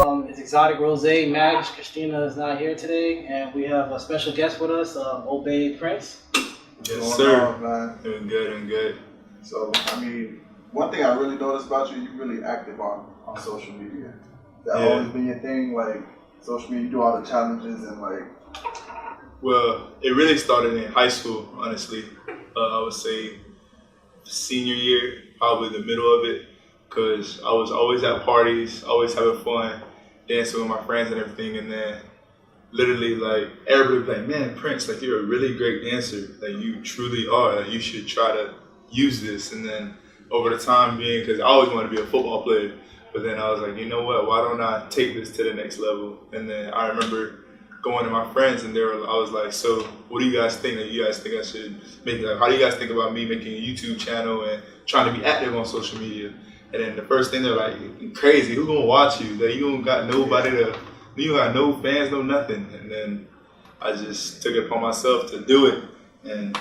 It's Exotic Rose. Max, Christina is not here today, and we have a special guest with us, Obey Prince. Yes, sir. On, man? Doing good, doing good. So, I mean, one thing I really noticed about you, you're really active on social media. That always been your thing, like, social media, you do all the challenges and, like... Well, it really started in high school, honestly. I would say senior year, probably the middle of it, because I was always at parties, always having fun, dancing with my friends and everything, and then literally, like, everybody was like, man, Prince, like, you're a really great dancer. Like, you truly are. Like, you should try to use this. And then over the time being, because I always wanted to be a football player, but then I was like, you know what, why don't I take this to the next level? And then I remember going to my friends, and I was like, so what do you guys think? Like, you guys think I should make, like, how do you guys think about me making a YouTube channel and trying to be active on social media? And then the first thing they're like, you crazy, who's gonna watch you? Like, you don't got nobody to, you got no fans, no nothing. And then I just took it upon myself to do it. And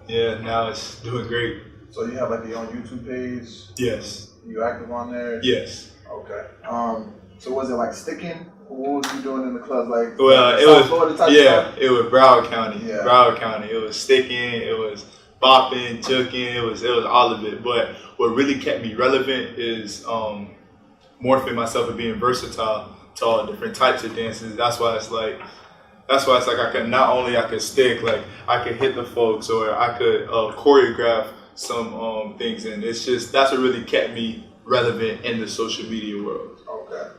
yeah, now it's doing great. So you have like your own YouTube page? Yes. You active on there? Yes. Okay. So was it like sticking? What was you doing in the club? Like, well, it was, it was Broward County. Yeah. Broward County. It was sticking, it was bopping, juking, it was all of it. But what really kept me relevant is morphing myself and being versatile to all different types of dances. That's why it's like I could not only I could stick, like I could hit the folks, or I could choreograph some things, and it's just that's what really kept me relevant in the social media world. Okay.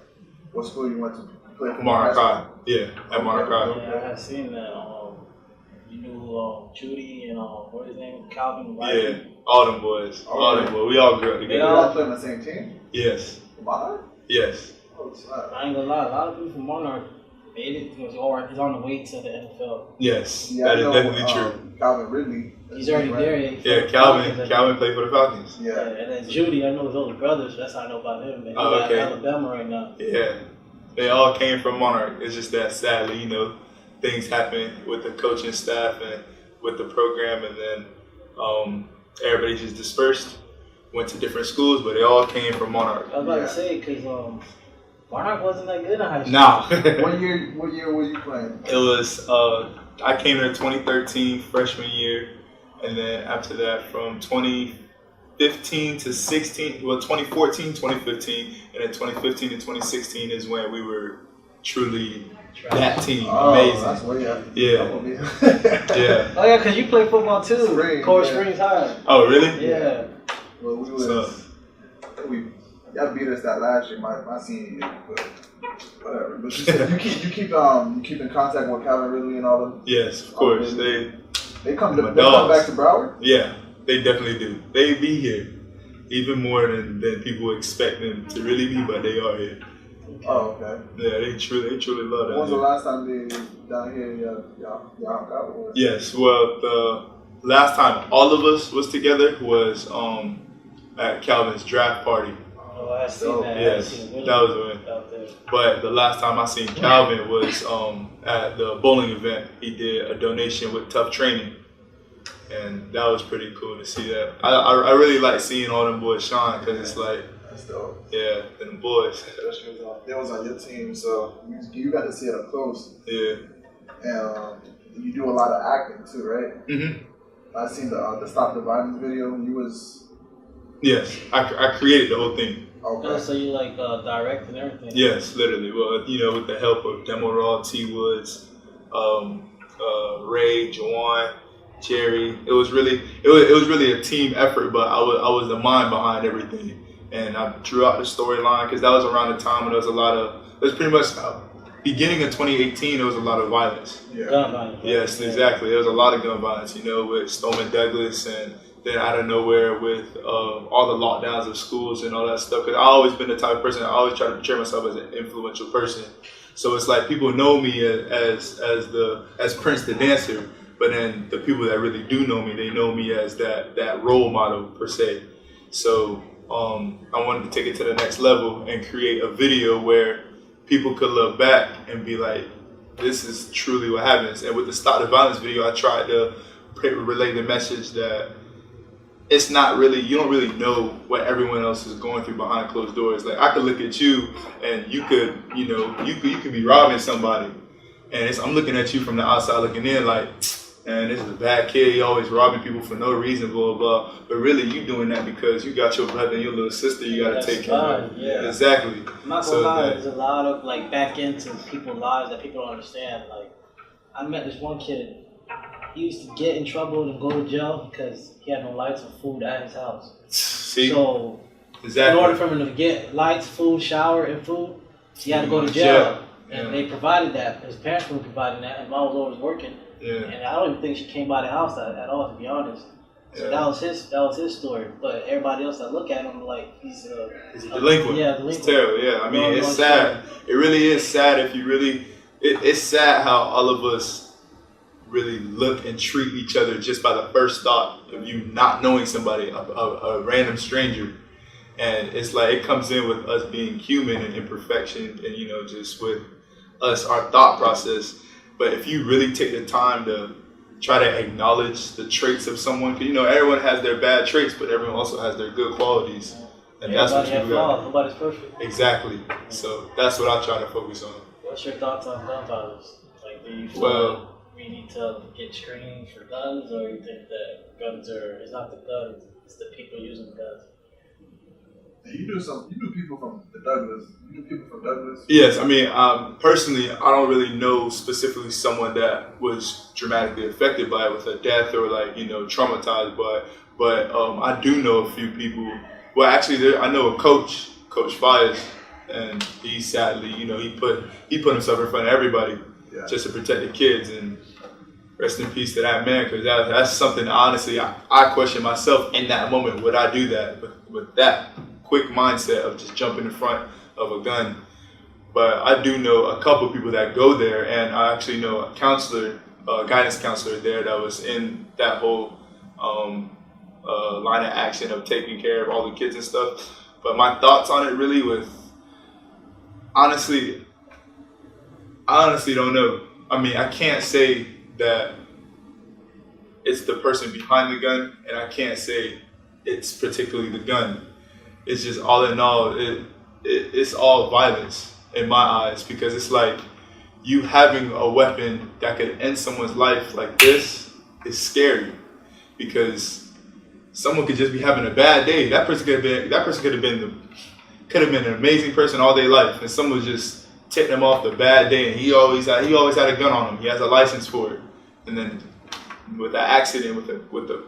What school you went to play for? Monarch High. Yeah, at Monarch High. Yeah, I have seen that. You knew Judy and what is his name? Calvin. Yeah, all them boys. All them boys. We all grew up together. They all play on the same team? Yes. Monarch? Yes. Oh, snap. I ain't gonna lie, a lot of people from Monarch made it. He's on the way to the NFL. Yes, Yeah, that is definitely true. Calvin Ridley. He's already there. Yeah, Calvin played for the Falcons. Yeah, and then Judy, I know his older brothers. That's how I know about him. He's at Alabama right now. Yeah, they all came from Monarch. It's just that sadly, you know, things happen with the coaching staff and with the program, and then everybody just dispersed, went to different schools, but they all came from Monarch. I was about to say, because Monarch wasn't that good in high school. Nah. What year were you playing? It was, I came in 2013, freshman year, and then after that from 2015 to 16, well 2014, 2015, and then 2015 to 2016 is when we were truly that team. Amazing. That's way up. Yeah. Yeah. Oh yeah, because you play football too. Coach Springs High. Oh really? Yeah. Well, we y'all beat us that last year, my senior year, but whatever. But you said you keep in contact with Calvin Ridley and all them. Yes, of course. They come back to Broward. Yeah, they definitely do. They be here, even more than people expect them to really be, but they are here. Oh, okay. Yeah, they truly love that. When was the last time they down here? Y'all hung out with us? Yes, well, the last time all of us was together was at Calvin's draft party. Oh, I seen that. Yes, that was when. But the last time I seen Calvin was at the bowling event. He did a donation with Tough Training, and that was pretty cool to see that. I really like seeing all them boys shine, because it's like, that's dope. Yeah, them boys. They was on your team, so you got to see it up close. Yeah. And you do a lot of acting too, right? Mhm. I seen the Stop the Violence video. You was. Yes, I created the whole thing. Okay. Oh, so you like direct and everything? Yes, literally. Well, you know, with the help of Demo Raw, T Woods, Ray, Jawan, Jerry. It was really a team effort, but I was the mind behind everything, and I drew out the storyline, because that was around the time when there was pretty much beginning of 2018. There was a lot of violence. Yeah. Gun violence. Yes, exactly. There was a lot of gun violence, you know, with Stoneman Douglas, and then out of nowhere with all the lockdowns of schools and all that stuff. Because I've always been the type of person, I always try to portray myself as an influential person. So it's like people know me as Prince the dancer, but then the people that really do know me, they know me as that role model per se. So I wanted to take it to the next level and create a video where people could look back and be like, this is truly what happens. And with the Stop the Violence video, I tried to relay the message that it's not really, you don't really know what everyone else is going through behind closed doors. Like I could look at you and you could, you know, you could be robbing somebody, and I'm looking at you from the outside looking in like, man, this is a bad kid. He always robbing people for no reason, blah, blah, blah. But really, you doing that because you got your brother and your little sister you got to take care of. Yeah. Exactly. I'm not gonna lie, there's a lot of like back into people's lives that people don't understand. Like, I met this one kid. He used to get in trouble and go to jail because he had no lights or food at his house. See? So, exactly. in order for him to get lights, food, shower, and food, he had to go to jail. And they provided that. His parents were providing that, and mom was always working. Yeah. And I don't even think she came by the house at all, to be honest. So that was his story. But everybody else that look at him like he's a delinquent. Yeah, delinquent. It's terrible. Yeah, I mean it's sad. It really is sad if you really. It's sad how all of us really look and treat each other just by the first thought of you not knowing somebody, a random stranger. And it's like it comes in with us being human and imperfection, and you know, just with us, our thought process. But if you really take the time to try to acknowledge the traits of someone, because you know everyone has their bad traits, but everyone also has their good qualities, and that's what you got. Nobody's perfect. Exactly. So that's what I try to focus on. What's your thoughts on gun violence? Like, do you feel like we need to get screening for guns, or you think that guns it's not the guns, it's the people using guns? You knew people from the Douglas. You knew people from Douglas. Yes, I mean, personally, I don't really know specifically someone that was dramatically affected by it with a death or like, you know, traumatized by it. But I do know a few people. Well, actually, I know a coach, Coach Fires, and he sadly, you know, he put himself in front of everybody just to protect the kids. And rest in peace to that man, because that's something honestly I question myself in that moment. Would I do that with that quick mindset of just jumping in front of a gun? But I do know a couple of people that go there, and I actually know a counselor, a guidance counselor there that was in that whole line of action of taking care of all the kids and stuff. But my thoughts on it really was, I honestly don't know. I mean, I can't say that it's the person behind the gun, and I can't say it's particularly the gun. It's just all in all, it's all violence in my eyes, because it's like you having a weapon that could end someone's life like this is scary, because someone could just be having a bad day. That person could have been an amazing person all day life, and someone just take them off the bad day, and he always had a gun on him. He has a license for it, and then with an accident, with a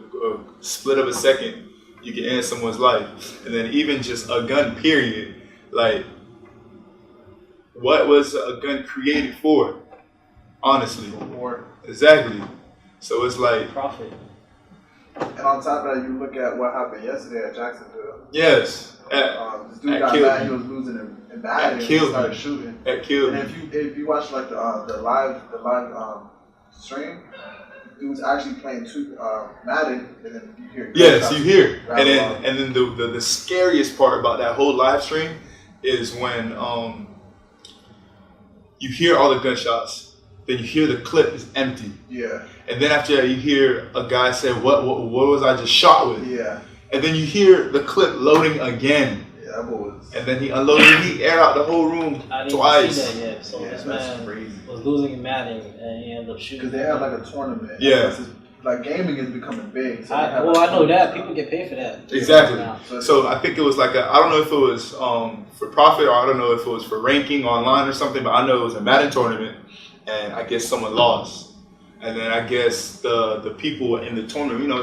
split of a second, you can end someone's life. And then even just a gun, period. Like, what was a gun created for? Honestly. War. Exactly. So it's like profit. And on top of that, you look at what happened yesterday at Jacksonville. Yes. This dude got mad. He was losing in batting, and he started shooting. That killed. And if you watch like the live stream, dude's actually playing Madden, and then you hear. Yes, you hear. And then the scariest part about that whole live stream is when you hear all the gunshots, then you hear the clip is empty. Yeah. And then after that, you hear a guy say, "What was I just shot with?" Yeah. And then you hear the clip loading again. Yeah, that was. And then he unloaded. He aired out the whole room twice. See that yet. So this man was losing in Madden, and he ended up shooting. Because they have like a tournament. Yeah. Like gaming is becoming big. So I know that people get paid for that. Exactly. So I think it was like I don't know if it was for profit, or I don't know if it was for ranking online or something. But I know it was a Madden tournament, and I guess someone lost. And then I guess the people in the tournament, you know,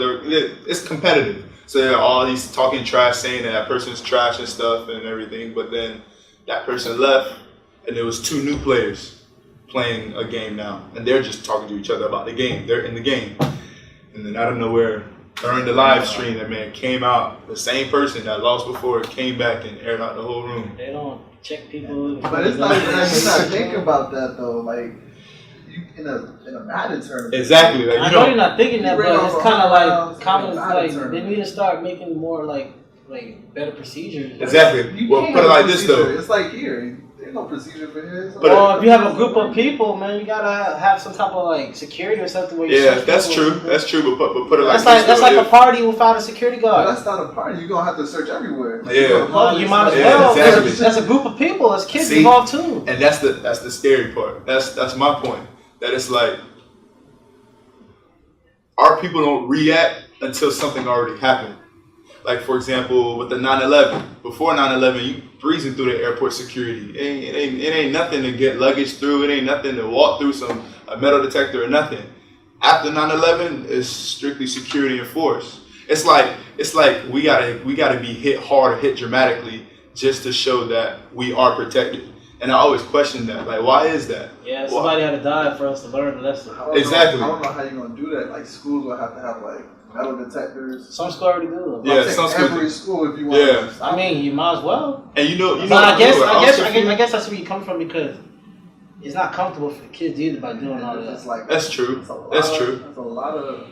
it's competitive. So they're all these talking trash, saying that person's trash and stuff and everything. But then that person left, and there was 2 new players playing a game now, and they're just talking to each other about the game. They're in the game, and then out of nowhere, during the live stream, that man came out. The same person that lost before came back and aired out the whole room. They don't check people. But it's not. You're not thinking about that though. Like. In a Madden tournament. Exactly. Like, I know you're not thinking that, but it's kind of like common. Like tournament. they need to start making more like better procedures. Exactly. Well, put it like this though. It's like here. There's no procedure for his. Well, if you have a group of people, man, you gotta have some type of like security or something. Where you that's true. That's true. But put it like that's like a party without a security guard. But that's not a party. You're gonna have to search everywhere. Yeah, you might as well. Exactly. That's a group of people. There's kids involved too. And that's the scary part. That's my point. That it's like our people don't react until something already happened. Like, for example, with the 9/11. Before 9/11, you breezing through the airport security. It ain't nothing to get luggage through. It ain't nothing to walk through a metal detector or nothing. After 9/11, it's strictly security enforced. It's like we gotta be hit hard or hit dramatically just to show that we are protected. And I always question that. Like, why is that? Yeah, somebody had to die for us to learn the lesson. Exactly. I don't know how you're gonna do that. Like, schools will have to have like metal detectors. Some schools already do. Yeah, every school if you want. Yeah. I mean, you might as well. And you know. I guess that's where you come from because it's not comfortable for the kids either by doing all that. Like, that's true. That's true. That's a lot of.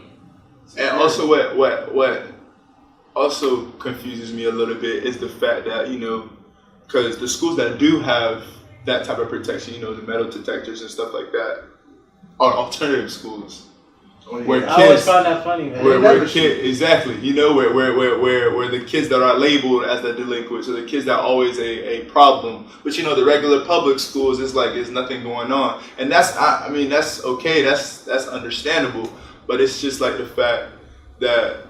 And also, what also confuses me a little bit is the fact that because the schools that do have that type of protection, the metal detectors and stuff like that, are alternative schools. Where kids, I always found that funny, man. Where exactly, where the kids that are labeled as the delinquents or the kids that are always a problem, but the regular public schools is like there's nothing going on, and that's okay, that's understandable, but it's just like the fact that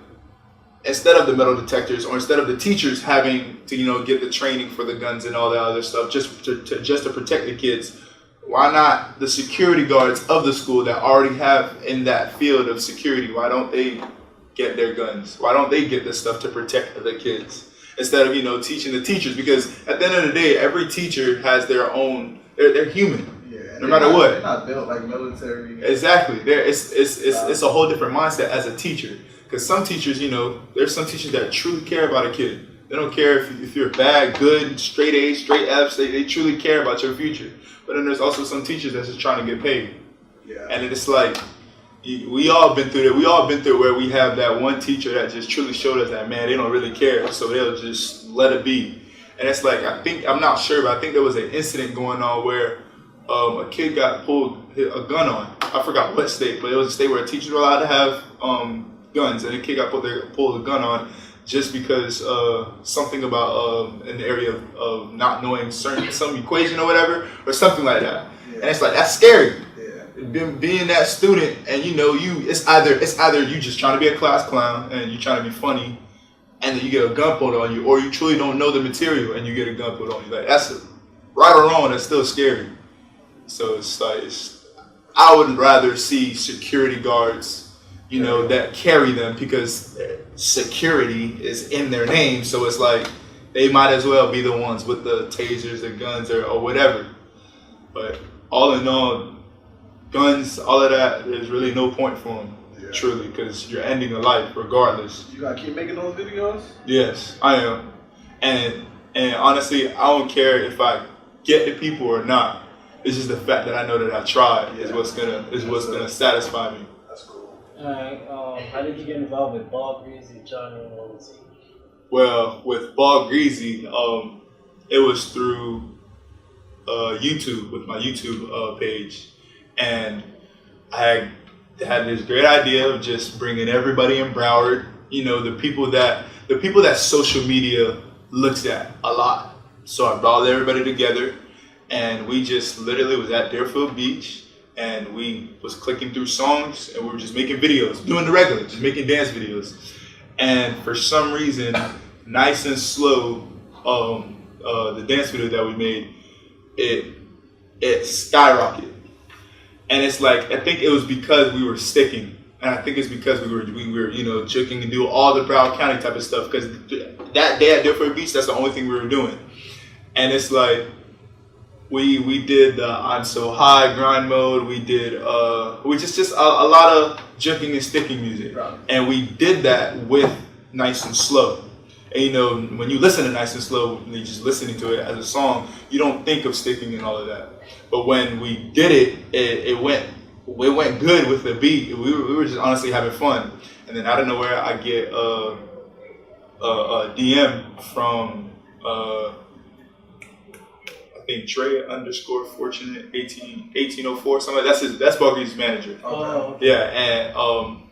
instead of the metal detectors or instead of the teachers having to get the training for the guns and all that other stuff just to protect the kids. Why not the security guards of the school that already have in that field of security? Why don't they get their guns? Why don't they get this stuff to protect the kids instead of teaching the teachers? Because at the end of the day, every teacher has their own. They're human. Yeah, no matter what. They're not built like military. Exactly. It's a whole different mindset as a teacher. Because some teachers, there's some teachers that truly care about a kid. They don't care if you're bad, good, straight A's, straight F's. They truly care about your future. But then there's also some teachers that's just trying to get paid. Yeah. And it's like, we all been through that. We all been through where we have that one teacher that just truly showed us that, man, they don't really care. So they'll just let it be. And it's like, I'm not sure, but I think there was an incident going on where a kid got pulled a gun on. I forgot what state, but it was a state where teachers were allowed to have guns. And the kid got pulled a gun on just because something about an area of not knowing some equation or whatever, or something like that. Yeah. And it's like, that's scary. Yeah. Being that student, and it's either you just trying to be a class clown and you trying to be funny, and then you get a gun pulled on you, or you truly don't know the material and you get a gun pulled on you. Like, that's right or wrong, that's still scary. So it's like I would rather see security guards that carry them because security is in their name. So it's like they might as well be the ones with the tasers, the guns, or whatever. But all in all, guns, all of that, there's really no point for them, truly, because you're ending a life regardless. You gotta keep making those videos? Yes, I am. And honestly, I don't care if I get the people or not. It's just the fact that I know that I tried is what's gonna satisfy me. Alright, how did you get involved with Ball Greezy, Johnny, and what was he? Well, with Ball Greezy, it was through YouTube, with my YouTube page. And I had this great idea of just bringing everybody in Broward, the people that social media looks at a lot. So I brought everybody together, and we just literally was at Deerfield Beach. And we was clicking through songs, and we were just making videos, doing the regular, just making dance videos. And for some reason, Nice and Slow, the dance video that we made, it skyrocketed. And it's like, I think it was because we were sticking, and I think it's because we were joking and doing all the Broward County type of stuff. Because that day at Deerfield Beach, that's the only thing we were doing. And it's like, we did the I'm So High grind mode. We did we just a lot of jumping and sticking music, and we did that with Nice and Slow. And when you listen to Nice and Slow, when you're just listening to it as a song, you don't think of sticking and all of that. But when we did it went good with the beat. We were just honestly having fun. And then out of nowhere, I get a DM from. I think Trey underscore Fortunate 1804 something. That's Ball Greazy's manager. Okay. Yeah, and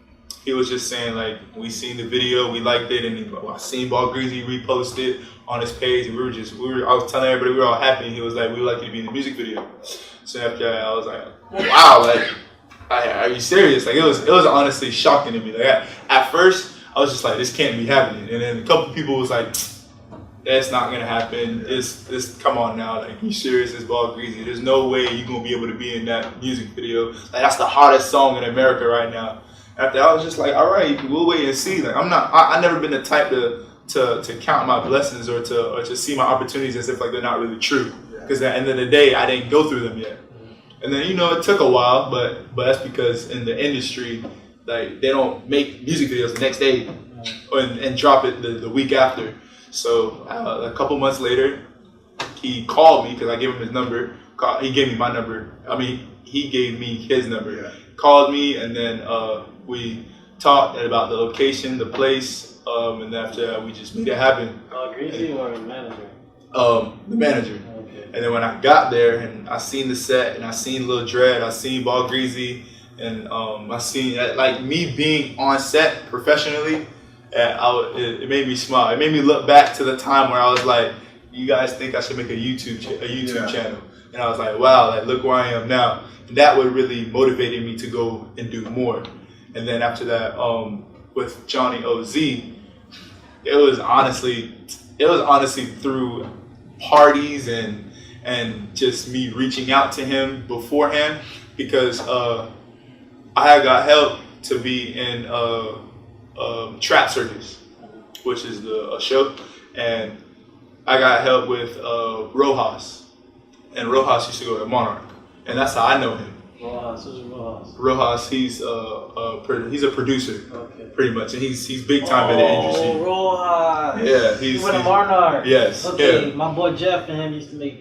he was just saying like we seen the video, we liked it, and I seen Ball Greazy repost it on his page, and I was telling everybody we were all happy. And he was like, we would like you to be in the music video. So after that, I was like, wow, like, are you serious? Like it was honestly shocking to me. Like at first, I was just like, this can't be happening, and then a couple people was like, that's not gonna happen. This come on now, like you serious? It's Ball Greazy. There's no way you're gonna be able to be in that music video. Like that's the hottest song in America right now. After I was just like, all right, we'll wait and see. Like I never been the type to count my blessings or to see my opportunities as if like they're not really true. Because at the end of the day, I didn't go through them yet. And then it took a while, but that's because in the industry, like they don't make music videos the next day and drop it the week after. So a couple months later, he called me because I gave him his number. He gave me my number. I mean, he gave me his number. Yeah. Called me, and then we talked about the location, the place, and after that, we just made it happen. Greazy or the manager? The manager. Okay. And then when I got there, and I seen the set, and I seen Lil Dread, I seen Ball Greazy, and I seen like me being on set professionally. It made me smile. It made me look back to the time where I was like, you guys think I should make a YouTube channel? And I was like, wow, like look where I am now. And that would really motivated me to go and do more. And then after that, with Johnny OZ, it was honestly through parties and just me reaching out to him beforehand, because I had got help to be in Trap Circus, which is a show, and I got help with Rojas, and Rojas used to go to Monarch, and that's how I know him. Rojas, who's Rojas? Rojas, he's a producer, pretty much, and he's big time in the industry. Oh, Rojas. Yeah, he went to Monarch. Yes. Okay, yeah. My boy Jeff and him used to make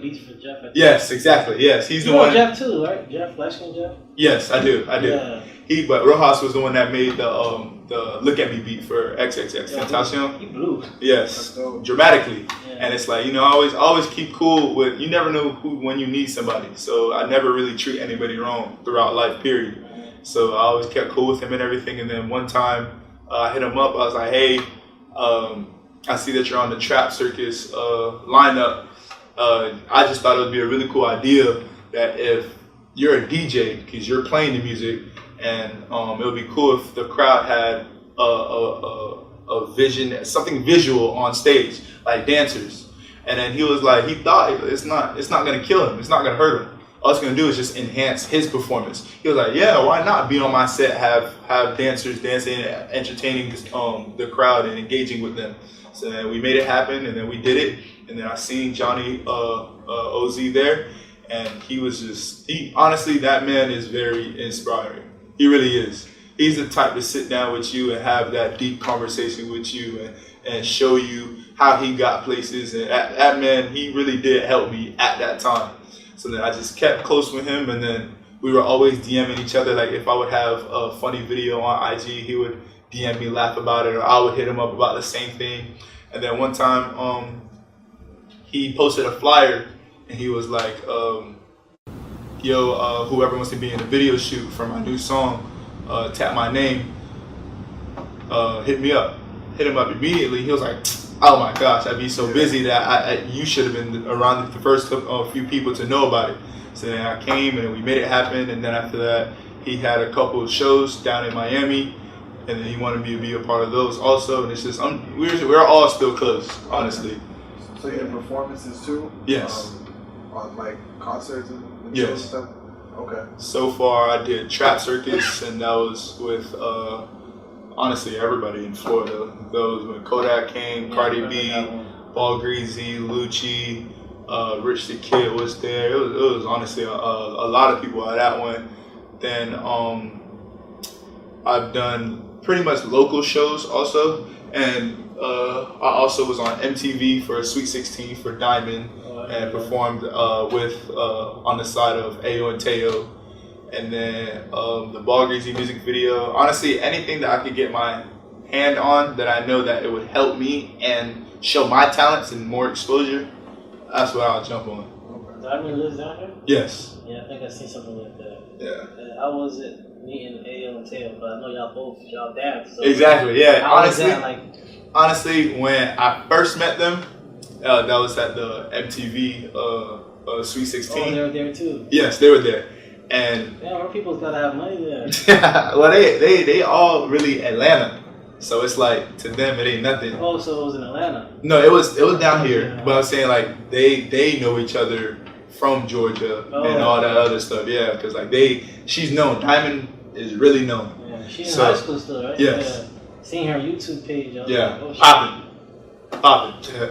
beats for Jeff. Yes, exactly. Yes, he's you the one. Jeff too, right? Jeff, Flashkin' Jeff. Yes, I do. Yeah. But Rojas was the one that made the Look At Me beat for xxxtentacion. He blew. Yes, dramatically. Yeah. And it's like, I always keep cool with, you never know when you need somebody. So I never really treat anybody wrong throughout life, period. So I always kept cool with him and everything. And then one time I hit him up. I was like, hey, I see that you're on the Trap Circus lineup. I just thought it would be a really cool idea that if you're a DJ, because you're playing the music, and it would be cool if the crowd had a vision, something visual on stage, like dancers. And then he was like, he thought it's not gonna kill him, it's not gonna hurt him. All it's gonna do is just enhance his performance. He was like, yeah, why not be on my set, have dancers dancing, entertaining the crowd and engaging with them. So then we made it happen, and then we did it. And then I seen Johnny OZ there, and honestly, that man is very inspiring. He really is. He's the type to sit down with you and have that deep conversation with you and show you how he got places. And that man, he really did help me at that time. So then I just kept close with him, and then we were always DMing each other. Like if I would have a funny video on IG, he would DM me, laugh about it, or I would hit him up about the same thing. And then one time, he posted a flyer, and he was like, yo, whoever wants to be in the video shoot for my new song, tap my name, hit me up. Hit him up immediately. He was like, oh my gosh, I'd be so busy that you should have been around the first few people to know about it. So then I came and we made it happen, and then after that, he had a couple of shows down in Miami, and then he wanted me to be a part of those also. And it's just, we're all still close, honestly. So you did performances too? Yes. On like concerts and yes. shows and stuff? Okay. So far, I did Trap Circus, and that was with honestly everybody in Florida. Those when Kodak came, Cardi B, Ball Greazy, Lucci, Rich the Kid was there. It was honestly a lot of people at that one. Then I've done pretty much local shows also, and I also was on MTV for Sweet 16 for Diamond, and performed with on the side of Ayo Teo. And then the Ball Greazy music video. Honestly, anything that I could get my hand on that I know that it would help me and show my talents and more exposure, that's what I'll jump on. Diamond lives down here? Yes. Yeah, I think I seen something like that. Yeah. And how was it meeting Ayo and Teo? But I know y'all dance. So Exactly. Yeah. how was that, like? Honestly, when I first met them, that was at the MTV Sweet 16. Oh, they were there too. Yes, they were there, and yeah, our people's gotta have money there. well, they all really Atlanta, so it's like to them it ain't nothing. Oh, so it was in Atlanta? No, it was down here, but I'm saying like they know each other from Georgia and all that other stuff. Yeah, because like she's known. Diamond is really known. Yeah, she's in high school still, right? Yes. Yeah. Seeing her YouTube page. Yeah, like, oh, popping.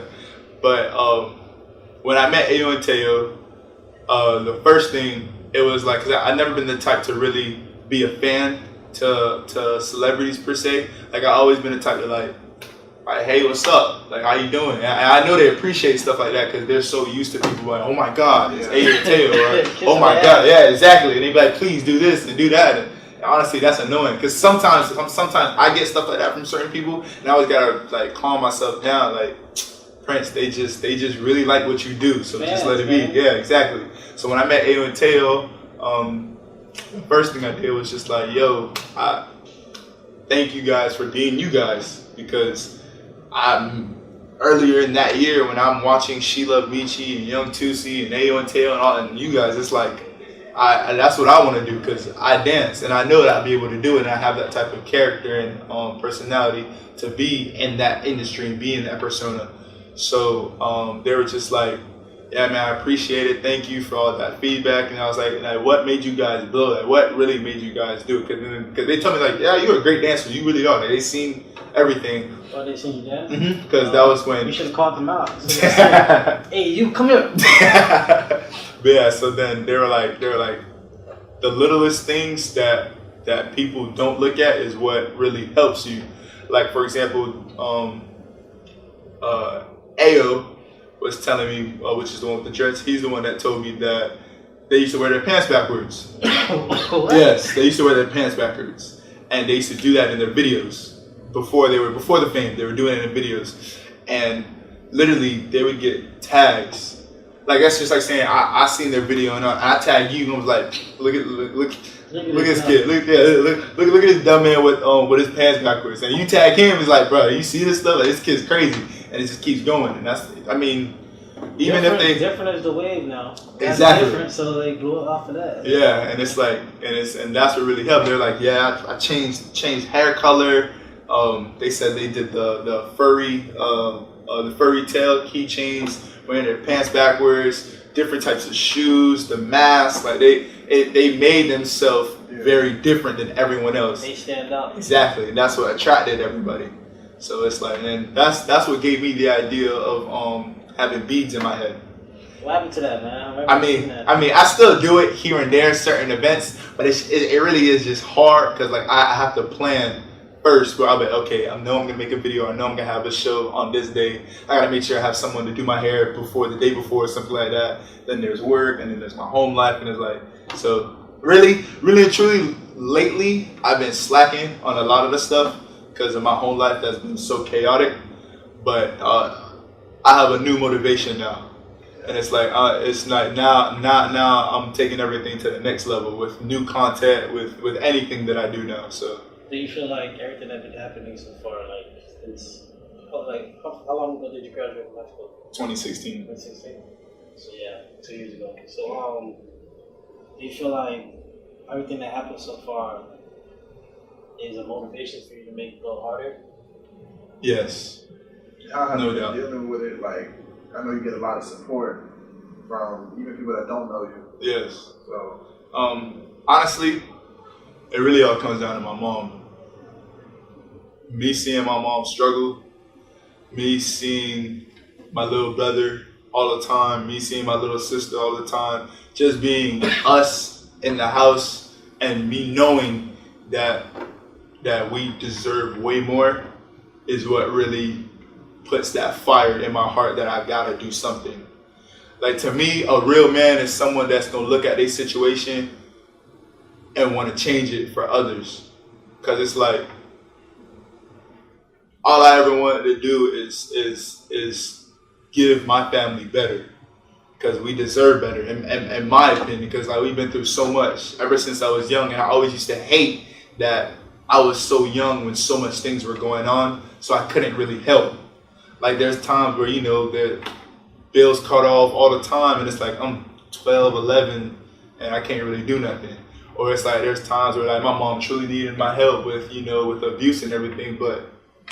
But when I met Ayo and Teo, the first thing it was like, cause I've never been the type to really be a fan to celebrities per se. Like I always been the type to like, hey, what's up? Like, how you doing? And I know they appreciate stuff like that because they're so used to people like, oh my God, it's Ayo and Teo, or oh my God, yeah, exactly. And they be like, please do this and do that. And honestly, that's annoying because sometimes I get stuff like that from certain people, and I always gotta like calm myself down. Like, Prince, they just really like what you do, so just let it be. Yeah, exactly. So when I met Ayo and Teo, the first thing I did was just like, yo, I thank you guys for being you guys, because earlier in that year when I'm watching She Love Michi and Young Tusi and Ayo and Teo and all, and you guys, it's like that's what I want to do because I dance and I know that I'll be able to do it, and I have that type of character and personality to be in that industry and be in that persona. So they were just like, yeah, man, I appreciate it. Thank you for all that feedback. And I was like, what made you guys blow? Like, what really made you guys do it? Because they told me, like, yeah, you're a great dancer. You really are. Like, they seen everything. Oh, they seen you dance? Mm-hmm. Because that was when... You should have called them out. So like, hey, you, come here. But yeah, so then they were like, the littlest things that people don't look at is what really helps you. Like, for example, Ayo was telling me, which is the one with the dreads, he's the one that told me that they used to wear their pants backwards. Yes, they used to wear their pants backwards. And they used to do that in their videos. Before the fame, they were doing it in videos. And literally, they would get tags. Like, that's just like saying, I seen their video and I tag you and was like, look at this kid. Look at this dumb man with his pants backwards. And you tag him, it's like, bro, you see this stuff? Like, this kid's crazy. And it just keeps going. And that's, I mean, even different, if they... Different is the wave now. That's exactly. Different, so they blew it off of that. Yeah, and it's like, and that's what really helped. They're like, yeah, I changed hair color. They said they did the furry tail keychains, wearing their pants backwards, different types of shoes, the mask. Like they made themselves very different than everyone else. They stand out. Exactly, and that's what attracted everybody. So it's like, and that's what gave me the idea of having beads in my head. What happened to that, man? I mean, I still do it here and there, certain events, but it really is just hard because like I have to plan first. Where I'll be okay, I know I'm gonna make a video. I know I'm gonna have a show on this day. I gotta make sure I have someone to do my hair before the day before, or something like that. Then there's work, and then there's my home life, and it's like, so really and truly, lately I've been slacking on a lot of the stuff because of my home life that's been so chaotic. But I have a new motivation now. And it's like, it's like now I'm taking everything to the next level with new content, with anything that I do now. So. Do you feel like everything that's been happening so far, like, it's, like, how long ago did you graduate from high school? 2016. 2016? So yeah, 2 years ago. So, do you feel like everything that happened so far is a motivation for you to make it go harder? Yes. How have no you doubt. been dealing with it? Like, I know you get a lot of support from even people that don't know you. Yes. So, honestly, it really all comes down to my mom. Me seeing my mom struggle, me seeing my little brother all the time, me seeing my little sister all the time, just being us in the house, and me knowing that we deserve way more is what really puts that fire in my heart that I gotta do something. Like, to me, a real man is someone that's gonna look at their situation and want to change it for others. Because it's like, all I ever wanted to do is give my family better. because we deserve better, in my opinion, because like we've been through so much ever since I was young, and I always used to hate that I was so young when so much things were going on, so I couldn't really help. Like there's times where, you know, the bills cut off all the time, and it's like I'm 12, 11, and I can't really do nothing. Or it's like there's times where like my mom truly needed my help with, you know, with abuse and everything, but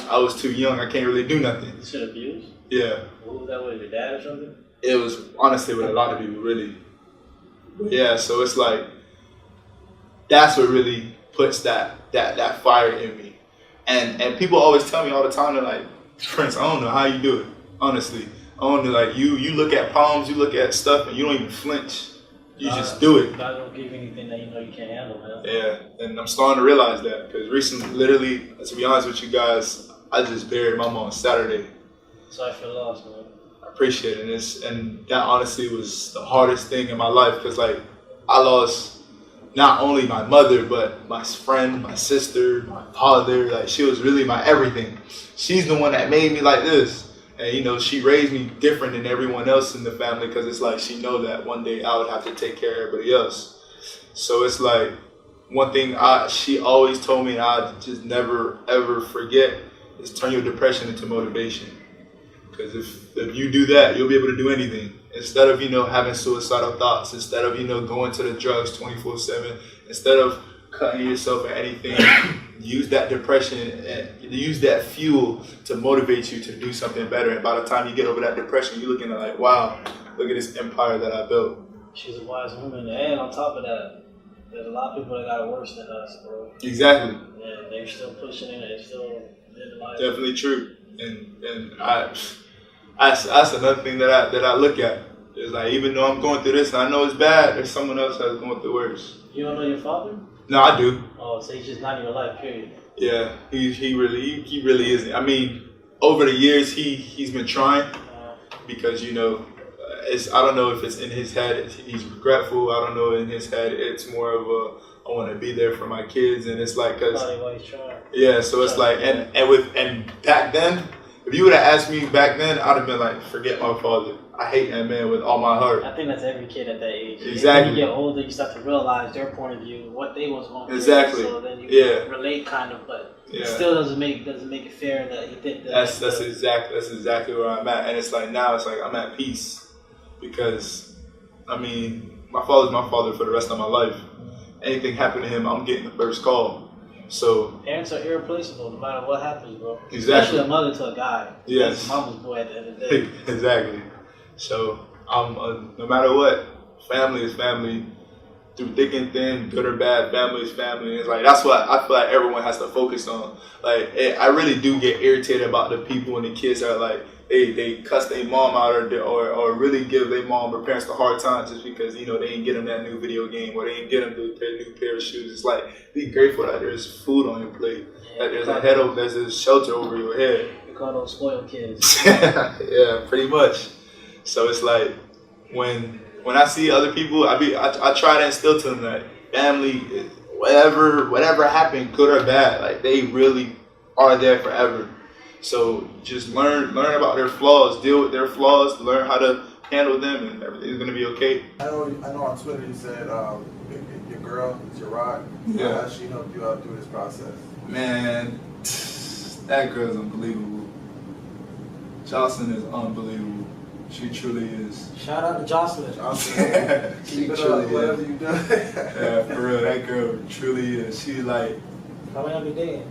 I was too young, I can't really do nothing. You said abuse? Yeah. What was that with your dad or something? It was honestly with a lot of people, really. Yeah, so it's like that's what really puts that fire in me. And people always tell me all the time, they're like, Prince, I don't know how you do it. Honestly, I don't know. Like you look at problems, you look at stuff, and you don't even flinch. You just do it. God don't give you anything that you know you can't handle, man. Yeah, and I'm starting to realize that because recently, literally, to be honest with you guys, I just buried my mom on Saturday. Sorry for the loss, man. I appreciate it, and that honestly was the hardest thing in my life because like I lost not only my mother but my friend, my sister, my father. Like she was really my everything. She's the one that made me like this. And, you know, she raised me different than everyone else in the family because it's like she know that one day I would have to take care of everybody else. So it's like one thing she always told me and I just never, ever forget is turn your depression into motivation. Because if you do that, you'll be able to do anything. Instead of, you know, having suicidal thoughts, instead of, you know, going to the drugs 24/7, instead of cutting yourself at anything, use that depression and use that fuel to motivate you to do something better. And by the time you get over that depression, you're looking at like, wow, look at this empire that I built. She's a wise woman. And on top of that, there's a lot of people that got it worse than us, bro. Exactly. Yeah, they're still pushing it. They're still living life. Definitely true. And that's another thing that I look at. It's like, even though I'm going through this and I know it's bad, there's someone else that's going through worse. You don't know your father? No, I do. Oh, so he's just not in your life, period. Yeah, he really is. I mean, over the years he's been trying because, you know, I don't know if it's in his head he's regretful. I don't know, in his head it's more of a I want to be there for my kids, and it's like because yeah, so it's like and back then, if you would have asked me back then, I'd have been like, forget my father. I hate that man with all my heart. I think that's every kid at that age. Exactly. When you get older, you start to realize their point of view, what they was going through. Exactly. So then you relate kind of, but it still doesn't make it fair that you think that. That's exactly where I'm at, and it's like now it's like I'm at peace because I mean my father's my father for the rest of my life. Anything happened to him, I'm getting the first call. So parents are irreplaceable no matter what happens, bro. Exactly. Especially a mother to a guy. Yes. That's mama's boy at the end of the day. Exactly. So no matter what, family is family. Through thick and thin, good or bad, family is family. It's like that's what I feel like everyone has to focus on. Like I really do get irritated about the people and the kids that are like they cuss their mom out or really give their mom or parents a hard time just because, you know, they didn't get them that new video game or they didn't get them their new pair of shoes. It's like, be grateful that there's food on your plate, that there's a shelter over your head. We call those spoiled kids. Yeah, pretty much. So it's like when I see other people, I try to instill to them that family, whatever happened, good or bad, like they really are there forever. So just learn about their flaws, deal with their flaws, learn how to handle them, and everything's gonna be okay. I know on Twitter you said your girl is your rock. Yeah. How she helped you out through this process? Man, that girl's unbelievable. Jocelyn is unbelievable. She truly is. Shout out to Jocelyn. She Keep it truly up, whatever you do. Yeah, for real, that girl truly is. She like. How long have you dating?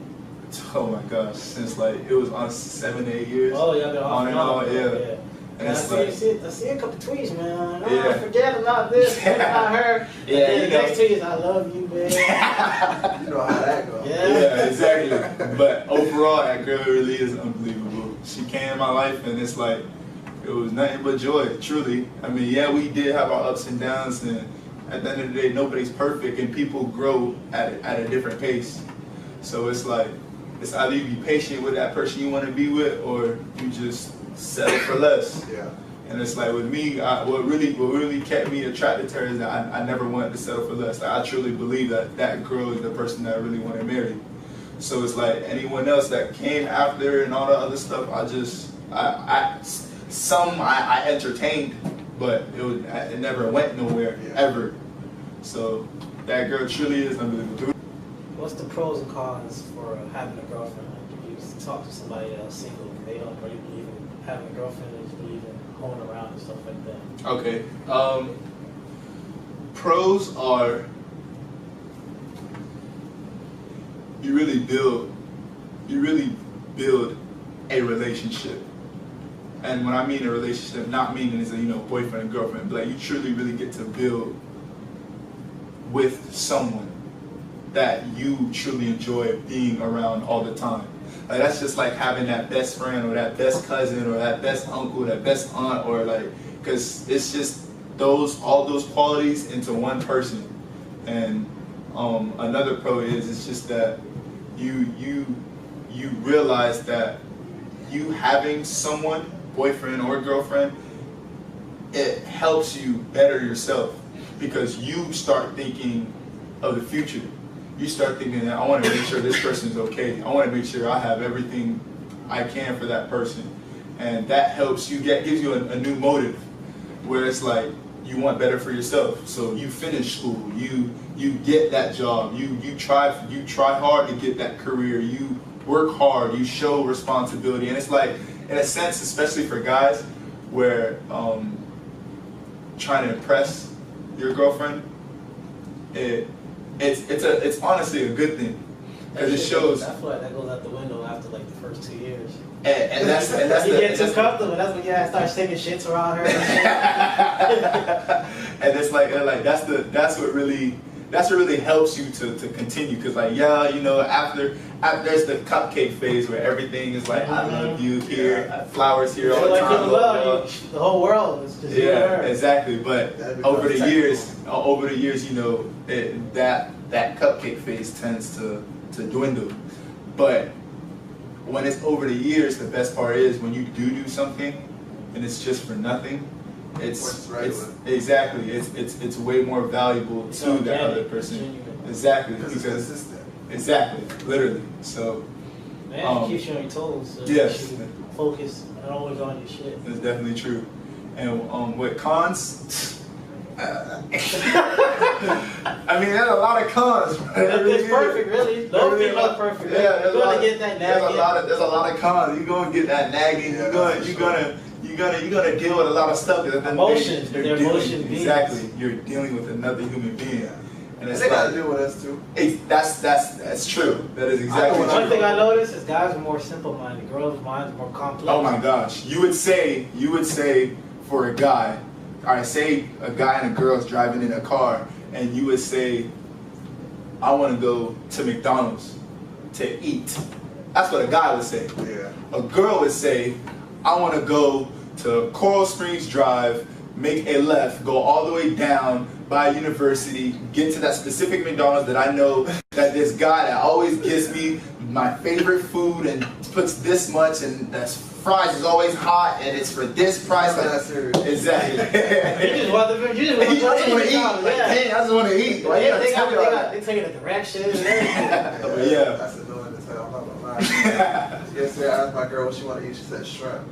Oh my gosh, since like it was on 7-8 years. Oh, y'all been on and on, yeah. And I it's see a couple tweets, man. Oh, Yeah. forget about this, forget about her. Yeah, and you then know. next tweet is, I love you, man. You know how that goes. Yeah, exactly. But overall, that girl really is unbelievable. She came in my life, and it's like it was nothing but joy. Truly, I mean, yeah, we did have our ups and downs, and at the end of the day, nobody's perfect, and people grow at a different pace. So it's like it's either you be patient with that person you want to be with, or you just settle for less. Yeah. And it's like with me, what really kept me attracted to her is that I never wanted to settle for less. Like, I truly believe that girl is the person that I really want to marry. So it's like anyone else that came after and all the other stuff, I entertained, but it never went nowhere ever. So that girl truly is unbelievable. What's the pros and cons for having a girlfriend? Like, if you talk to somebody that's single, they don't really believe in having a girlfriend, they just believe in going around and stuff like that. Okay. Pros are you really build a relationship. And when I mean a relationship, not meaning it's a boyfriend and girlfriend, but like you truly really get to build with someone that you truly enjoy being around all the time. Like that's just like having that best friend or that best cousin or that best uncle, that best aunt, or like, because it's just all those qualities into one person. And another pro is it's just that you realize that you having someone, boyfriend or girlfriend, it helps you better yourself because you start thinking of the future. You start thinking that I want to make sure this person's okay. I want to make sure I have everything I can for that person. And that helps you gives you a new motive where it's like you want better for yourself. So you finish school, you get that job, you try hard to get that career, you work hard, you show responsibility. And it's like, in a sense, especially for guys, where trying to impress your girlfriend, it's honestly a good thing because it shows. I feel like that goes out the window after like the first 2 years. And that's you get too comfortable. That's when you start taking shits around her. And it's like that's what really helps you to continue, because like after there's the cupcake phase where everything is like I love you here, flowers here all the time. The whole world is just exactly. But over the years, that cupcake phase tends to dwindle. But when it's over the years, the best part is when you do something and it's just for nothing. It's way more valuable to the other person. Exactly, because literally. So man, it keeps you on your toes. So yes, focus and always on your shit. That's definitely true. And with cons, I mean, there's a lot of cons. It's perfect, really. No female's perfect. Yeah, you're gonna get that nagging. There's a lot of cons. You're gonna get that nagging. You're gonna deal with a lot of stuff. Emotions. They're emotion beings. Exactly. You're dealing with another human being. And they gotta deal with us too. That's true. That is exactly true. One thing I noticed is guys are more simple-minded. Girls' minds are more complex. Oh my gosh. You would say for a guy, alright, say a guy and a girl's driving in a car, and you would say, I want to go to McDonald's to eat. That's what a guy would say. Yeah. A girl would say, I want to go to Coral Springs Drive, make a left, go all the way down by University, get to that specific McDonald's that I know that this guy that always gives me my favorite food and puts this much, and that's fries is always hot and it's for this price. Like, that's serious. Exactly. You just want to eat. Dang, I just want to eat. Why they taking a direction and everything. But yeah. That's annoying as hell. I'm not gonna lie. Yesterday I asked my girl what she want to eat. She said shrimp.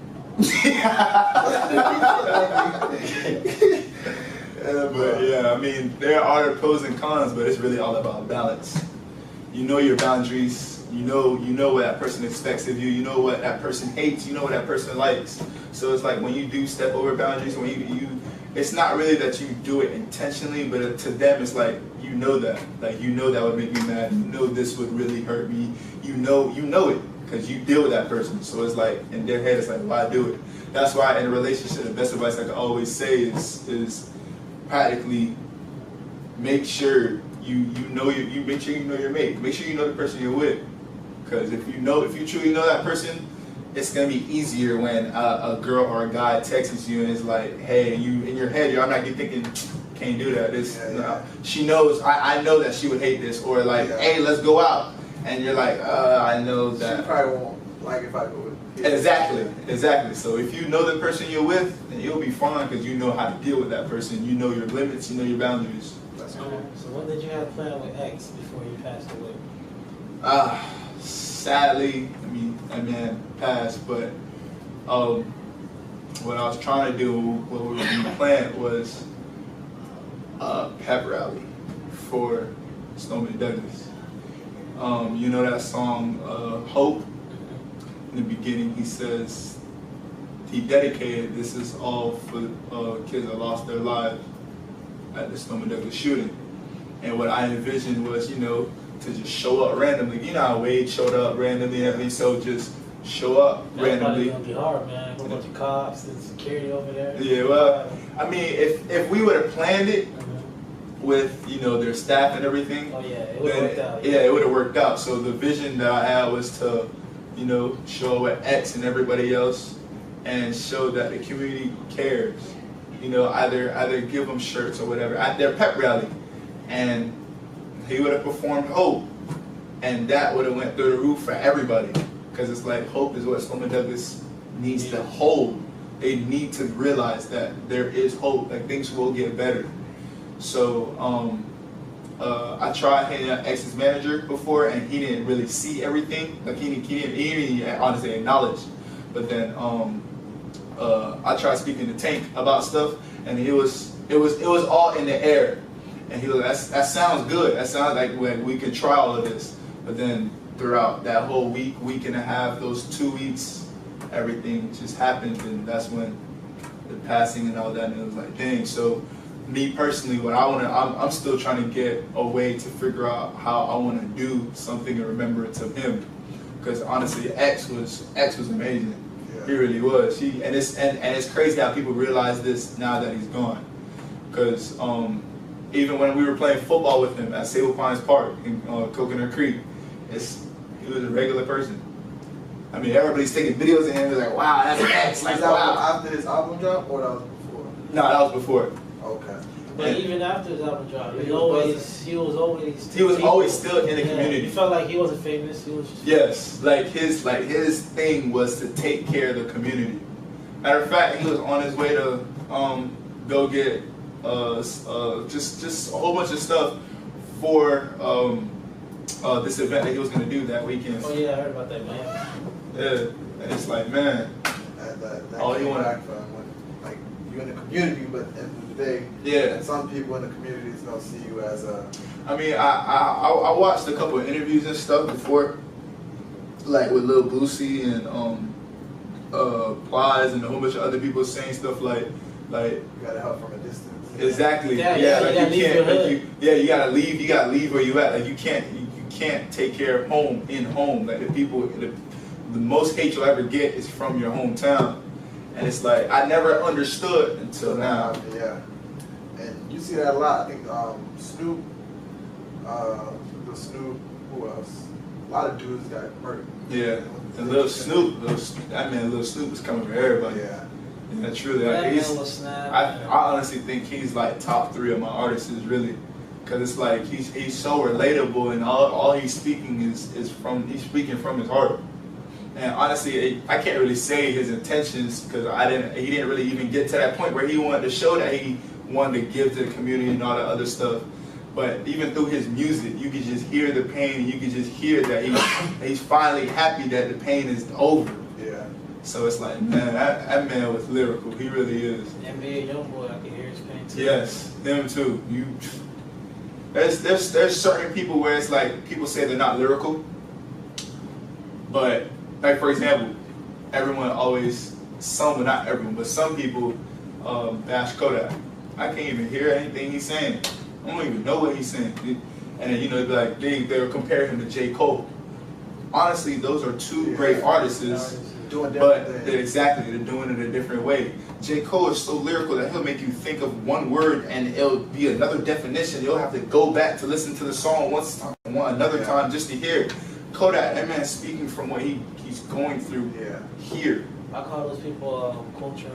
But yeah, I mean, there are pros and cons, but it's really all about balance. You know your boundaries. You know what that person expects of you. You know what that person hates. You know what that person likes. So it's like when you do step over boundaries, when you it's not really that you do it intentionally, but to them it's like you know that would make me mad. You know this would really hurt me. You know it because you deal with that person. So it's like in their head it's like, why do it? That's why in a relationship the best advice I can always say is practically make sure you make sure you know your mate. Make sure you know the person you're with. Because if you truly know that person, it's gonna be easier when a girl or a guy texts you and it's like, hey, you in your head, you're not thinking, can't do that. She knows. I know that she would hate this, or like, hey, let's go out, and you're like, I know that. She probably won't like if I go with. Exactly. So if you know the person you're with, then you'll be fine because you know how to deal with that person. You know your limits. You know your boundaries. That's cool. So what did you have planned with X before you passed away? Sadly, I mean, that man passed, but what I was trying to do, what we planned was a pep rally for Snowman Douglas. You know that song, Hope? In the beginning, he says, he dedicated, this is all for kids that lost their lives at the Snowman Douglas shooting. And what I envisioned was, you know, to just show up randomly. You know how Wade showed up randomly and everything, so just show up randomly. That's gonna be hard, man. A bunch of cops and security over there. Yeah, well, I mean, if we would have planned it with, you know, their staff and everything, oh yeah, it would have worked out. Yeah, it would have worked out. So the vision that I had was to, you know, show at X and everybody else and show that the community cares. You know, either give them shirts or whatever at their pep rally, and he would have performed Hope, and that would have went through the roof for everybody, because it's like hope is what Snowman Douglas needs to hold. They need to realize that there is hope, like things will get better. So I tried hitting X's manager before, and he didn't really see everything. Like he didn't honestly acknowledge. But then I tried speaking to Tank about stuff, and it was all in the air. And he was like, that sounds good. That sounds like we could try all of this. But then throughout that whole week and a half, those 2 weeks, everything just happened, and that's when the passing and all that. And it was like, dang. So me personally, what I want to, I'm still trying to get a way to figure out how I want to do something in remembrance of him. Because honestly, X was amazing. Yeah. He really was. And it's crazy how people realize this now that he's gone. Because even when we were playing football with him at Sable Pines Park in Coconut Creek, he was a regular person. I mean, everybody's taking videos of him. It was like, wow, that's X. Like, wow. After his album drop, or that was before? No, that was before. Okay. But even after his album drop, he was always still in the community. You felt like he wasn't famous. He was just yes, like his thing was to take care of the community. Matter of fact, he was on his way to go get just a whole bunch of stuff for this event that he was going to do that weekend. Oh yeah, I heard about that, man. Yeah, and it's like, man, all you want back from when, like, you're in the community, but at the end of the day, yeah, and some people in the community is gonna see you as a. I mean, I watched a couple of interviews and stuff before, like with Lil Boosie and Plies and a whole bunch of other people saying stuff like you gotta help from a distance. Exactly. Yeah, like you can't. Like you gotta leave. You gotta leave where you at. Like you can't take care of home in home. Like the most hate you'll ever get is from your hometown. And it's like I never understood until now. Yeah. And you see that a lot. I think Snoop, who else? A lot of dudes got murdered. Yeah. And Lil Snoop was coming for everybody. Yeah. Yeah, truly. Like, I honestly think he's like top 3 of my artists, really, because it's like he's so relatable, and all he's speaking he's speaking from his heart. And honestly, I can't really say his intentions because he didn't really even get to that point where he wanted to show that he wanted to give to the community and all that other stuff. But even through his music, you could just hear the pain, and you could just hear that he's finally happy that the pain is over. Yeah. So it's like, man, that man was lyrical. He really is. NBA Youngboy, I can hear his pain too. Yes, him too. There's certain people where it's like people say they're not lyrical, but like for example, not everyone, but some people bash Kodak. I can't even hear anything he's saying. I don't even know what he's saying. And then they'd be like they'll compare him to J. Cole. Honestly, those are two great artists. But they're doing it a different way. J. Cole is so lyrical that he'll make you think of one word and it'll be another definition. You'll have to go back to listen to the song another time just to hear it. Kodak, that man speaking from what he's going through here. I call those people culture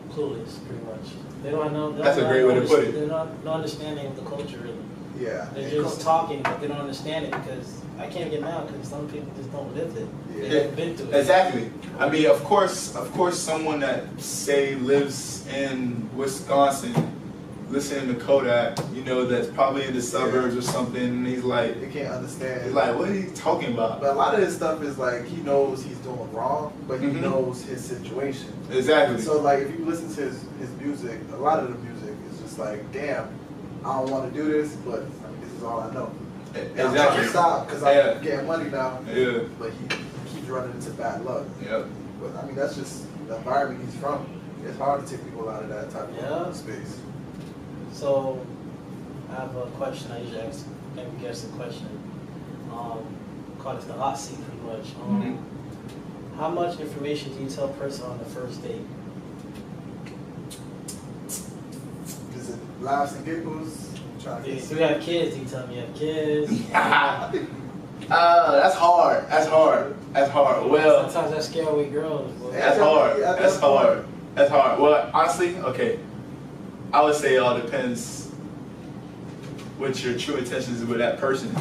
clueless, pretty much. They don't know. That's a great way to put it. They're not no understanding of the culture, really. Yeah. They're just talking, but they don't understand it because I can't get mad because some people just don't live it. They haven't been through it. Exactly. I mean, of course, someone that say lives in Wisconsin listening to Kodak, that's probably in the suburbs or something, and he's like, They can't understand. he's like, what are you talking about? But a lot of his stuff is like he knows he's doing wrong, but he knows his situation. Exactly. So like if you listen to his music, a lot of the music is just like, damn, I don't want to do this, but this is all I know. And I'm trying to stop because I'm getting money now. Yeah. But he keeps running into bad luck. Yep. But I mean, that's just the environment he's from. It's hard to take people out of that type of space. So, I have a question. I usually ask every guest a question. Call it the hot seat, pretty much. How much information do you tell a person on the first date? Is it laughs and giggles? If you have kids, you tell me you have kids. That's hard. That's hard. That's hard. Well, sometimes that scare away girls. Boy. That's hard. That's hard. That's hard. Well, honestly, okay. I would say it all depends what your true intentions is with that person.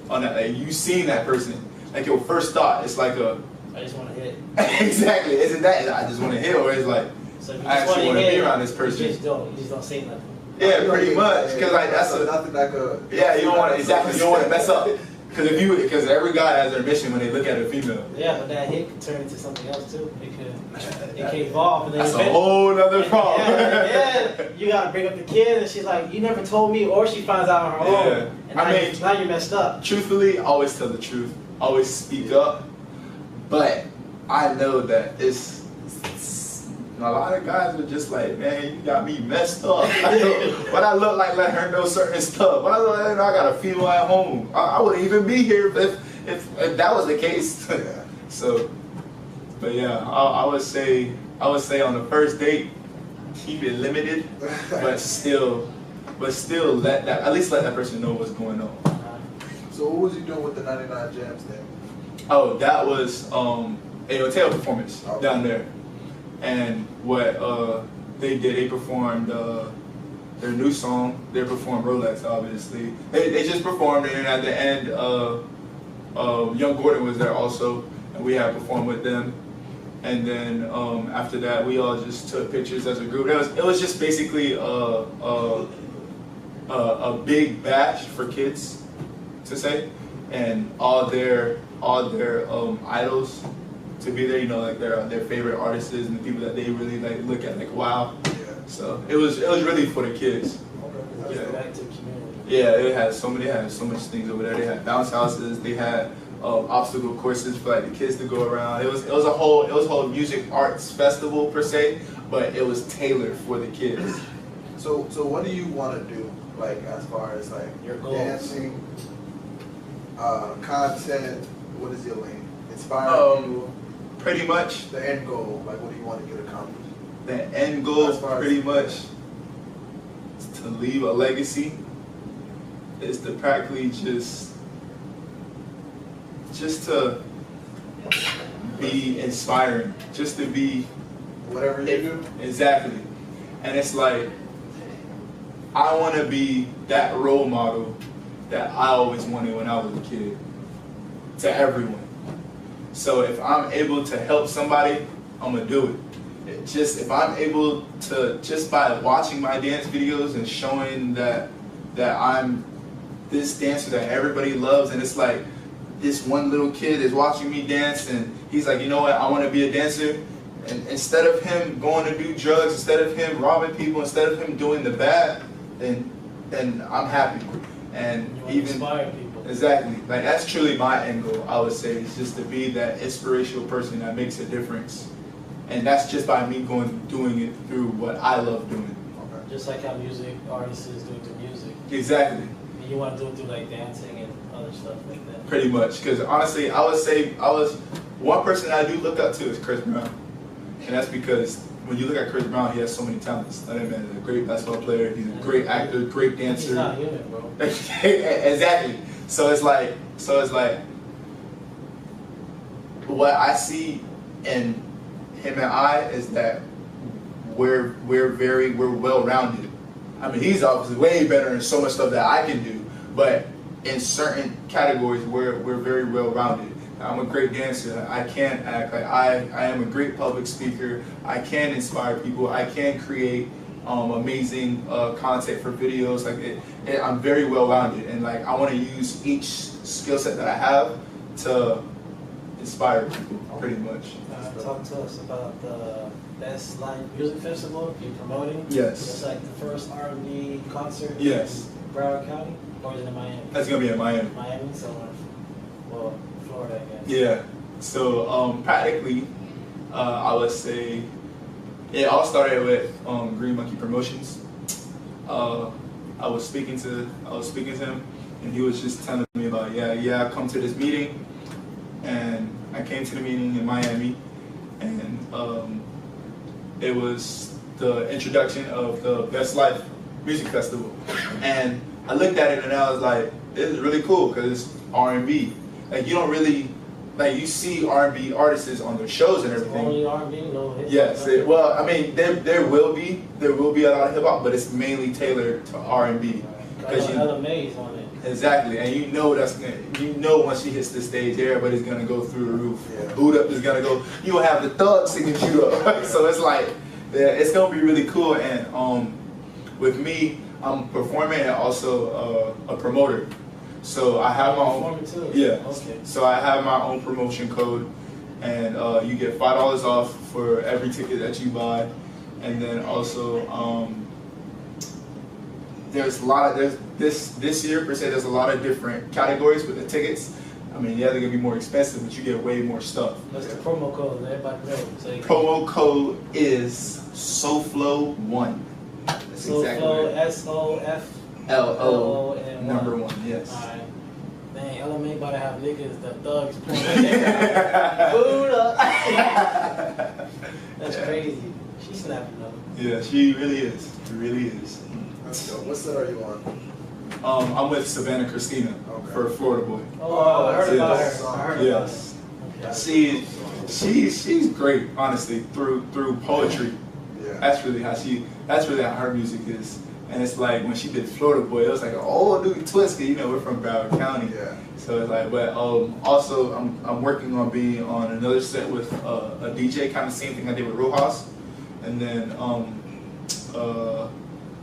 On that, like you seen that person, like your first thought, it's like I just want to hit. Exactly. Isn't that I just want to hit, or it's like so if you I actually want to be around this person. You just don't say nothing. Yeah, pretty much. Because like that's nothing that could. Yeah, you don't want to exactly. You don't want to mess up. Because every guy has their mission when they look at a female. Yeah, but that hit can turn into something else too. It can evolve. And then that's a whole other problem. Yeah, you gotta bring up the kid, and she's like, "You never told me," or she finds out on her own. And now you're messed up. Truthfully, always tell the truth. Always speak up. But I know that a lot of guys are just like, man, you got me messed up. But I look like letting her know certain stuff. But I look like I got a female at home. I wouldn't even be here if that was the case. So, but yeah, I would say on the first date, keep it limited, but still let that person know what's going on. So what was you doing with the 99 Jams thing? Oh, that was Ayo Teo performance down there. And what they did, they performed their new song. They performed Rolex, obviously. They just performed it, and at the end, Young Gordon was there also, and we had performed with them. And then after that, we all just took pictures as a group. It was just basically a big bash for kids, to say, and all their idols to be there, like their favorite artists and the people that they really like look at, like wow. Yeah. So it was really for the kids. Okay. Yeah. Back to the community. Yeah, it had so much things over there. They had bounce houses. They had obstacle courses for like the kids to go around. It was a whole music arts festival per se, but it was tailored for the kids. So what do you want to do, like as far as like your goals, dancing, content? What is your lane? Inspire people. Pretty much. The end goal, like what do you want to get accomplished? The end goal, pretty much, is to leave a legacy. Is to practically just to be inspiring, just to be whatever you do. Exactly. And it's like, I want to be that role model that I always wanted when I was a kid, to everyone. So if I'm able to help somebody, I'm gonna do it. If I'm able to, just by watching my dance videos and showing that I'm this dancer that everybody loves, and it's like this one little kid is watching me dance and he's like, you know what, I want to be a dancer. And instead of him going to do drugs, instead of him robbing people, instead of him doing the bad, then I'm happy. And you want to inspire people. Exactly. Like that's truly my end goal, I would say, is just to be that inspirational person that makes a difference. And that's just by me doing it through what I love doing. Okay. Just like how music artists do it through music. Exactly. And you want to do it through like dancing and other stuff like that. Pretty much. Because honestly, I would say one person I do look up to is Chris Brown. And that's because when you look at Chris Brown, he has so many talents. That man is a great basketball player, he's a great actor, great dancer. He's not human, bro. Exactly. So it's like what I see in him and I is that we're well-rounded. I mean, he's obviously way better in so much stuff that I can do, but in certain categories we're very well-rounded. I'm a great dancer. I can act. Like I am a great public speaker. I can inspire people. I can create amazing content for videos. Like I'm very well rounded, and like I want to use each skill set that I have to inspire people, pretty much. Talk to us about the Best Live Music Festival you're promoting. Yes. It's like the first R&B concert Yes. in Broward County, or is it in Miami? That's gonna be in Miami. Miami, so well, Florida, I guess. Yeah. So practically, I would say it all started with Green Monkey Promotions. I was speaking to him, and he was just telling me about I come to this meeting, and I came to the meeting in Miami, and it was the introduction of the Best Life Music Festival, and I looked at it and I was like, this is really cool because it's R&B. Like you don't really, like you see R&B artists on their shows and everything. Only R&B, no hip hop. Yes, well, I mean, there will be a lot of hip hop, but it's mainly tailored to R&B. Because LMA's on it. Exactly, and you know once she hits the stage, everybody's gonna go through the roof. Yeah. Boot Up is gonna go. You will have the thugs singing Boot Up. So it's like, yeah, it's gonna be really cool. And with me, I'm performing and also a promoter. So I have my own. Too. Yeah. Okay. So I have my own promotion code, and you get $5 off for every ticket that you buy, and then also there's a lot of this year per se. There's a lot of different categories with the tickets. I mean, yeah, they're gonna be more expensive, but you get way more stuff. What's the promo code? Let everybody know. So Promo code is SoFlo1. That's exactly right. SOFLO number 1. Yes. Alright. Man, LMA about to have niggas, the thugs playing. Boot up. That's crazy. She's snapping though. Yeah, she really is. She really is. So what set are you on? I'm with Savannah Christina for Florida Boy. Oh, I heard about Yes. her. I heard Yes. about her. She's great, honestly, through poetry. Yeah. That's really how her music is. And it's like when she did Florida Boy, it was like, oh, dude, twist, 'cause, you know, we're from Broward County. Yeah. So it's like, but also I'm working on being on another set with a DJ, kind of same thing I did with Rojas. And then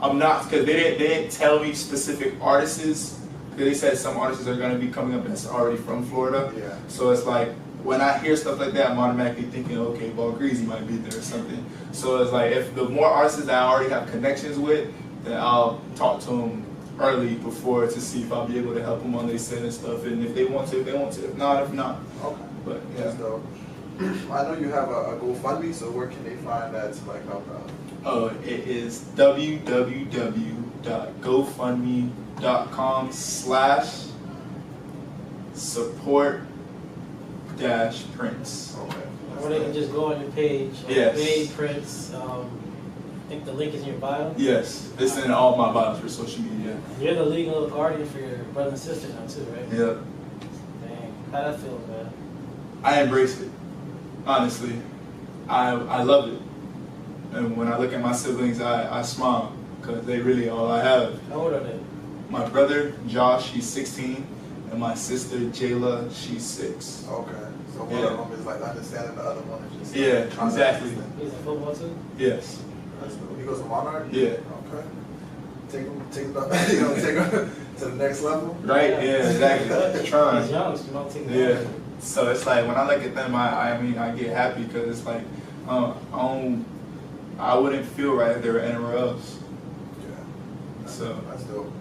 I'm not, because they didn't tell me specific artists, because they said some artists are going to be coming up that's already from Florida. Yeah. So it's like, when I hear stuff like that, I'm automatically thinking, okay, Ball Greezy might be there or something. So it's like, if the more artists that I already have connections with, then I'll talk to them early before to see if I'll be able to help them on their set and stuff. And if they want to, they want to. If not, if not. Okay. But yeah. That's dope. I know you have a GoFundMe, so where can they find that to like help out? Oh, it is www.gofundme.com/support-Prince. Okay. Or they can just go on your page. Yes. Page Prince. I think the link is in your bio. Yes, it's in all my bios for social media. You're the legal guardian for your brother and sister now too, right? Yeah. Dang, how that feel, man? I embrace it. Honestly, I love it. And when I look at my siblings, I smile because they really all I have. How old are they? My brother Josh, he's 16, and my sister Jayla, she's 6. Okay. So one of them is like understanding, the other one is just Yeah, trying to exactly. understand. He's in football too? Yes. That's cool. He goes to Monarch? Yeah. Okay. Take him take him to the next level? Right. Yeah. Exactly. Trying. He's young, so you don't take Yeah. that. So it's like when I look at them, I mean I get happy because it's like I wouldn't feel right if they were anywhere else. Yeah. So That's dope.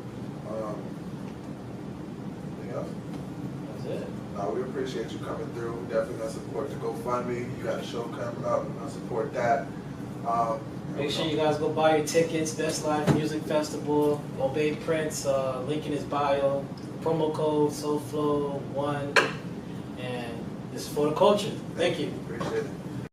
Anything else? That's it. We appreciate you coming through. Definitely gonna support the GoFundMe. You got a show coming up. We're gonna support that. Make sure you guys go buy your tickets. Best Live Music Festival. Obey Prince. Link in his bio. Promo code SoFlo1. And this is for the culture. Thank you. Appreciate it.